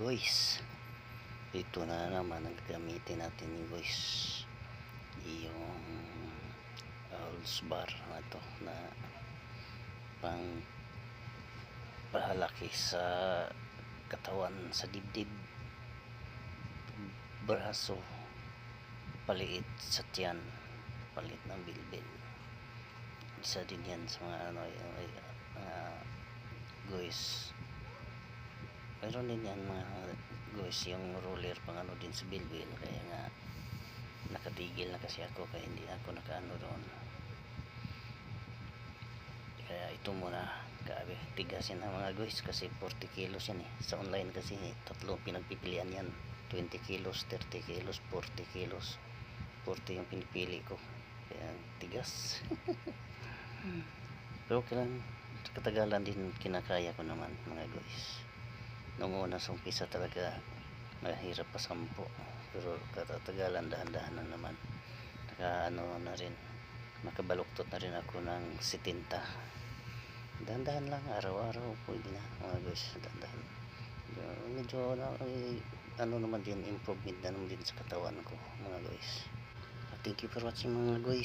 guys, ito na naman ang gagamitin natin yung guys, yung Halls bar na to na pang pahalaki sa katawan, sa dibdib, braso, paliit sa tiyan, palit ng bilbil. Isa din yan sa mga ano yung guys. Meron din yan mga guys, yung roller pang ano din sa bilbil, kaya nga nakatigil na kasi ako, kaya hindi ako nakaano doon. Kaya ito muna, grabe tigasin na mga guys, kasi 40 kilos yan eh. Sa online kasi tatlong pinagpipilian yan, 20 kilos, 30 kilos, 40 kilos. 40 yung pinipili ko, kaya tigas. Pero kailan katagalan din kinakaya ko naman mga guys. Nung una sa umpisa talaga mahirap pa 10, pero katagalan dahan-dahan na naman, nakaano na rin, nakabaluktot na rin ako ng 70. Dahan-dahan lang, araw-araw pwede na mga guys, dahan-dahan. Medyo ano naman din, improvement na naman din sa katawan ko mga guys. Thank you for watching mga guys.